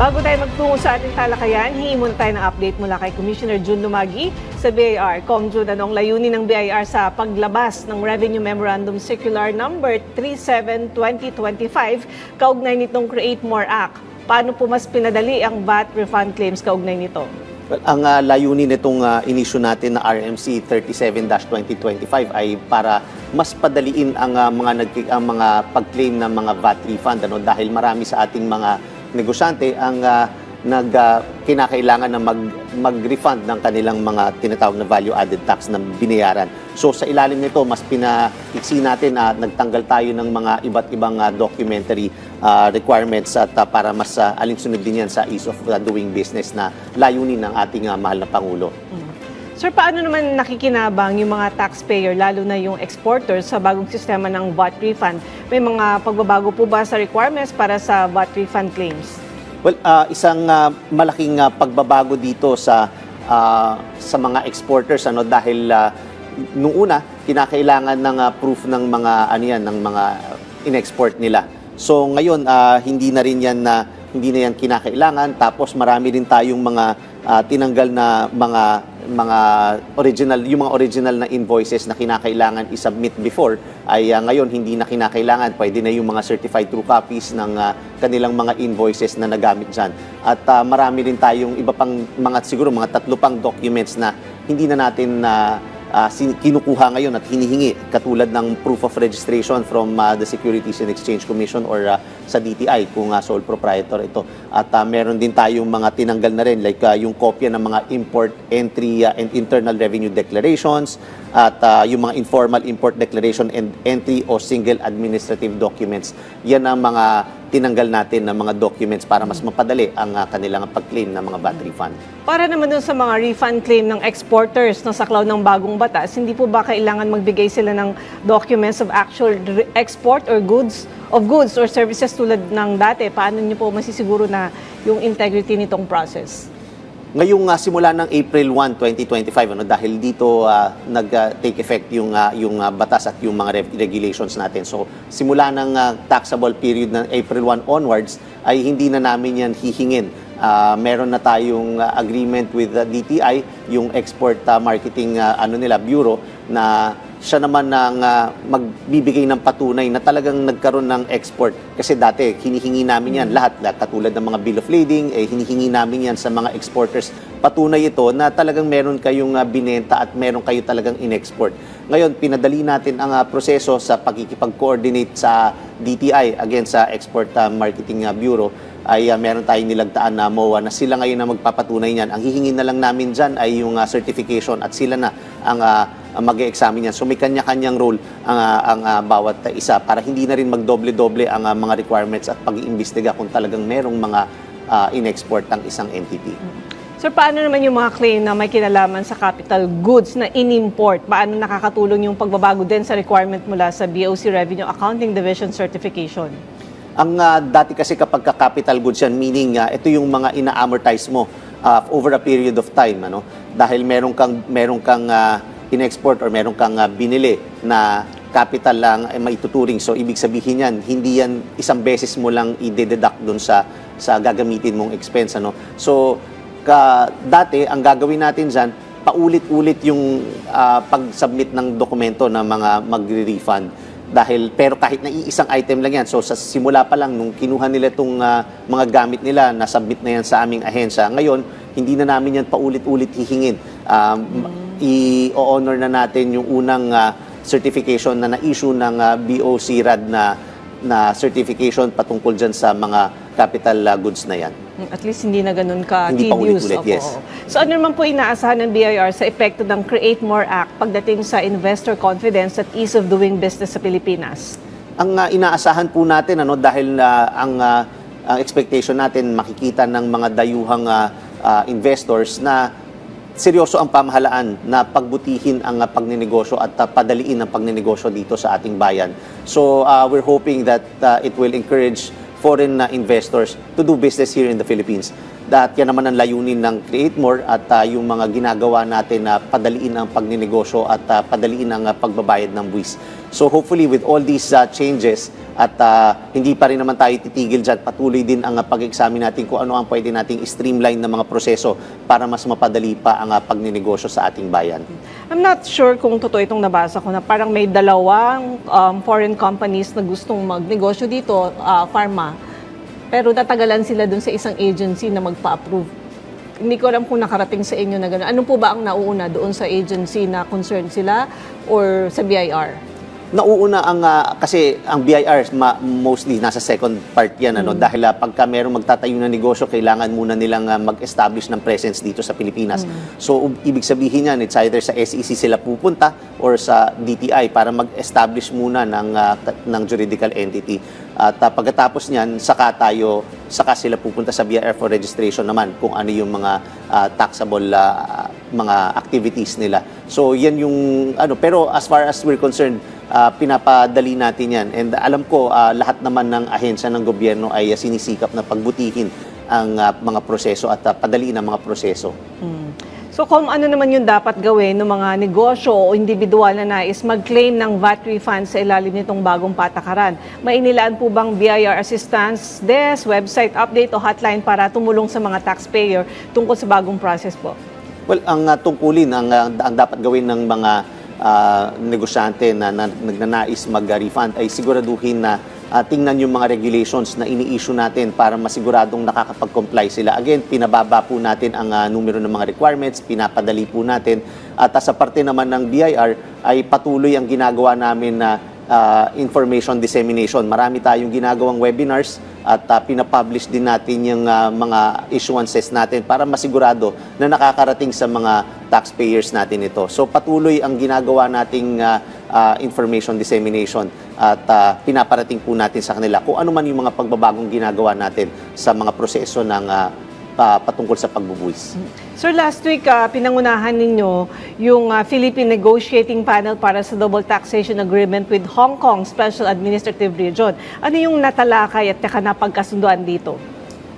Bago tayo magtungo sa ating talakayan, hingi muna tayo ng update mula kay Commissioner June Lumagi sa BIR. June, anong layunin ng BIR sa paglabas ng Revenue Memorandum Circular Number 37-2025 kaugnay nitong Create More Act? Paano po mas pinadali ang VAT refund claims kaugnay nito? Well, ang layunin nitong inisyu natin na RMC 37-2025 ay para mas padaliin ang mga pag-claim ng mga VAT refund dahil marami sa ating mga negosyante ang kinakailangan na mag-refund ng kanilang mga tinatawag na value-added tax na binayaran. So sa ilalim nito, mas pinaiksi natin na nagtanggal tayo ng mga iba't ibang documentary requirements at para mas alinsunod din yan sa ease of doing business na layunin ng ating mahal na Pangulo. Sir, paano naman nakikinabang yung mga taxpayer, lalo na yung exporters, sa bagong sistema ng VAT refund? May mga pagbabago po ba sa requirements para sa VAT refund claims? Well, isang malaking pagbabago dito sa mga exporters dahil nung una kinakailangan ng proof ng mga ng mga in-export nila. So ngayon hindi na yan kinakailangan, tapos marami rin tayong mga tinanggal na mga original na invoices na kinakailangan i-submit before ay ngayon hindi na kinakailangan. Pwede na yung mga certified true copies ng kanilang mga invoices na nagamit dyan. At marami rin tayong iba pang siguro mga 3 pang documents na hindi na natin kinukuha ngayon at hinihingi, katulad ng proof of registration from the Securities and Exchange Commission or sa DTI kung sole proprietor ito. At meron din tayong mga tinanggal na rin like yung kopya ng mga import entry and internal revenue declarations at yung mga informal import declaration and entry o single administrative documents. Yan ang mga tinanggal natin ng mga documents para mas mapadali ang kanilang pag-claim ng mga VAT refund. Para naman dun sa mga refund claim ng exporters na saklaw ng bagong batas, hindi po ba kailangan magbigay sila ng documents of actual export or goods or services tulad ng dati? Paano niyo po masisiguro na yung integrity nitong process? Ngayong simula ng April 1, 2025, dahil dito nag-take effect yung batas at yung mga regulations natin. So simula ng taxable period ng April 1 onwards ay hindi na namin yan hihingin. Meron na tayong agreement with the DTI, yung Export Marketing Bureau, na siya naman ang magbibigay ng patunay na talagang nagkaroon ng export. Kasi dati, hinihingi namin yan lahat katulad ng mga bill of lading, hinihingi namin yan sa mga exporters. Patunay ito na talagang meron kayong binenta at meron kayo talagang in-export. Ngayon, pinadali natin ang proseso sa pagkikipag-coordinate sa DTI, again sa Export Marketing Bureau, ay meron tayong nilagdaan na MOA na sila ngayon na magpapatunay niyan. Ang hihingin na lang namin dyan ay yung certification at sila na ang mag-e-examine yan. So may kanya-kanyang role ang bawat isa para hindi na rin magdoble-doble ang mga requirements at pag-iimbestiga kung talagang merong mga in-export ang isang entity. Sir, paano naman yung mga claim na may kinalaman sa capital goods na in-import? Paano nakakatulong yung pagbabago din sa requirement mula sa BOC Revenue Accounting Division Certification? Ang dati kasi kapag capital goods yan, meaning ito yung mga ina-amortize mo over a period of time, dahil meron kang in-export or meron kang binili na capital lang ay maituturing. So ibig sabihin yan, hindi yan isang beses mo lang i-deduct doon sa gagamitin mong expense. So dati ang gagawin natin dyan, paulit-ulit yung pag-submit ng dokumento na mga magre-refund. Pero kahit na iisang item lang yan, so sa simula pa lang nung kinuha nila itong mga gamit nila, nasubmit na yan sa aming ahensya. Ngayon, hindi na namin yan paulit-ulit hihingin. I-honor na natin yung unang certification na na-issue ng BOC RAD na certification patungkol dyan sa mga capital goods na yan. At least hindi na ganun ka hindi tedious. Paulit-ulit, yes. So ano naman po inaasahan ng BIR sa epekto ng Create More Act pagdating sa investor confidence at ease of doing business sa Pilipinas? Ang inaasahan po natin dahil ang expectation natin makikita ng mga dayuhang investors na seryoso ang pamahalaan na pagbutihin ang pagninegosyo at padaliin ang pagninegosyo dito sa ating bayan. So we're hoping that it will encourage foreign investors to do business here in the Philippines. At yan naman ang layunin ng Create More at yung mga ginagawa natin na padaliin ang pagninegosyo at padaliin ang pagbabayad ng buwis. So hopefully with all these changes at hindi pa rin naman tayo titigil dyan, patuloy din ang pag-examine natin kung ano ang pwede nating streamline na mga proseso para mas mapadali pa ang pagninegosyo sa ating bayan. I'm not sure kung totoo itong nabasa ko na parang may dalawang foreign companies na gustong magnegosyo dito, pharma, pero natagalan sila dun sa isang agency na magpa-approve. Hindi ko alam kung nakarating sa inyo na gano'n. Ano po ba ang nauuna doon sa agency na concerned sila or sa BIR? Nauuna ang kasi ang BIR mostly nasa second part yan dahil pagka merong magtatayo ng negosyo kailangan muna nilang mag-establish ng presence dito sa Pilipinas. So ibig sabihin yan it's either sa SEC sila pupunta or sa DTI para mag-establish muna ng juridical entity. At pagkatapos niyan saka sila pupunta sa BIR for registration naman kung ano yung mga taxable mga activities nila. So yan yung pero as far as we're concerned pinapadali natin yan. And alam ko, lahat naman ng ahensya ng gobyerno ay sinisikap na pagbutihin ang mga proseso at padaliin ang mga proseso. So kung ano naman yung dapat gawin ng mga negosyo o individual na nais mag-claim ng VAT refund sa ilalim nitong bagong patakaran? May inilaan po bang BIR Assistance Desk, website update o hotline para tumulong sa mga taxpayer tungkol sa bagong process po? Well, ang tungkulin, ang dapat gawin ng mga negosyante na nagnanais mag-refund ay siguraduhin na tingnan yung mga regulations na ini-issue natin para masiguradong nakakapag-comply sila. Again, pinababa po natin ang numero ng mga requirements, pinapadali po natin. At sa parte naman ng BIR ay patuloy ang ginagawa namin na information dissemination. Marami tayong ginagawang webinars at pinapublish din natin yung mga issuances natin para masigurado na nakakarating sa mga taxpayers natin ito. So patuloy ang ginagawa nating information dissemination at pinaparating po natin sa kanila kung ano man yung mga pagbabagong ginagawa natin sa mga proseso ng patungkol sa pagbubuwis. Sir, last week, pinangunahan ninyo yung Philippine Negotiating Panel para sa Double Taxation Agreement with Hong Kong Special Administrative Region. Ano yung natalakay at napagkasunduan dito?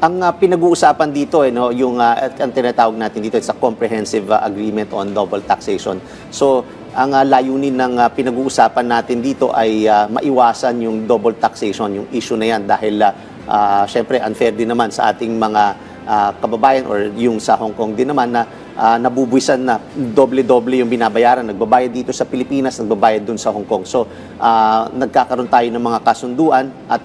Ang pinag-uusapan dito, yung ang tinatawag natin dito, it's a comprehensive agreement on double taxation. So, ang layunin ng pinag-uusapan natin dito ay maiwasan yung double taxation, yung issue na yan dahil syempre unfair din naman sa ating mga kababayan or yung sa Hong Kong din naman na nabubuisan na doble-doble yung binabayaran. Nagbabayad dito sa Pilipinas, nagbabayad dun sa Hong Kong. So, nagkakaroon tayo ng mga kasunduan at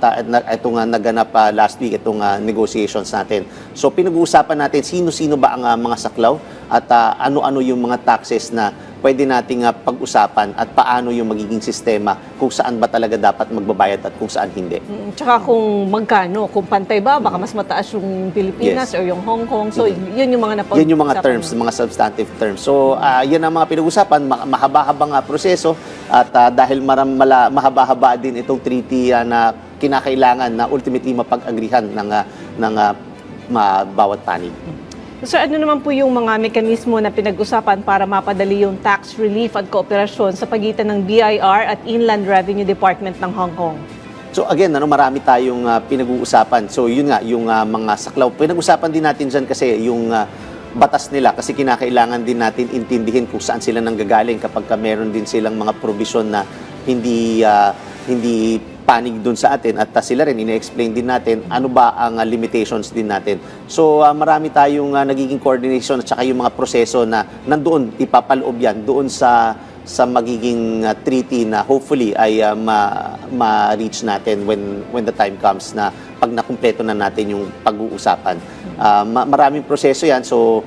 itong naganap last week, itong negotiations natin. So, pinag-uusapan natin sino-sino ba ang mga saklaw at ano-ano yung mga taxes na pwede nating pag-usapan at paano yung magiging sistema kung saan ba talaga dapat magbabayad at kung saan hindi. Tsaka kung magkano, kung pantay ba, baka mas mataas yung Pilipinas or yung Hong Kong. So, yun yung mga napag-usapan. Yun yung mga terms, mga substantive terms. So, yan ang mga pinag-usapan, mahaba-habang proseso at dahil mahaba-haba din itong treaty na kinakailangan na ultimately mapag-agrihan ng bawat panig. Sir, ano naman po yung mga mekanismo na pinag-usapan para mapadali yung tax relief at kooperasyon sa pagitan ng BIR at Inland Revenue Department ng Hong Kong? So again, marami tayong pinag-uusapan. So yun nga, yung mga saklaw. Pinag-usapan din natin dyan kasi yung batas nila kasi kinakailangan din natin intindihin kung saan sila nanggagaling kapag meron din silang mga provision na hindi panig dun sa atin at sila rin ine-explain din natin ano ba ang limitations din natin. So marami tayong nagiging coordination at saka yung mga proseso na nandoon ipapaloob yan doon sa magiging treaty na hopefully ay ma-reach natin when the time comes na pag nakumpleto na natin yung pag-uusapan. Maraming proseso yan. So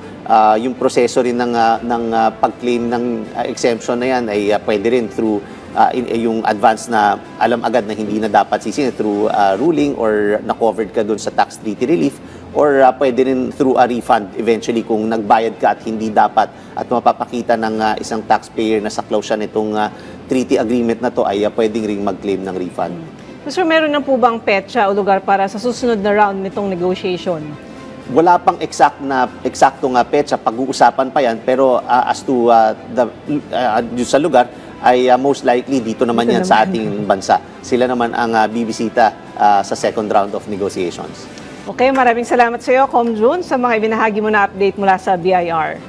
yung proseso rin ng pag-claim ng exemption na yan ay pwede rin through yung advance na alam agad na hindi na dapat sisingil through ruling or na-covered ka dun sa tax treaty relief or pwede rin through a refund eventually kung nagbayad ka at hindi dapat at mapapakita ng isang taxpayer na saklaw siya nitong treaty agreement na to ay pwedeng ring mag-claim ng refund. Sir, meron na po bang petsa o lugar para sa susunod na round nitong negotiation? Wala pang eksaktong petsa, pag-uusapan pa yan, pero as to sa lugar, ay most likely dito naman yan sa ating bansa. Sila naman ang bibisita sa second round of negotiations. Okay, maraming salamat sa iyo, Com Jun, sa mga ibinahagi mo na update mula sa BIR.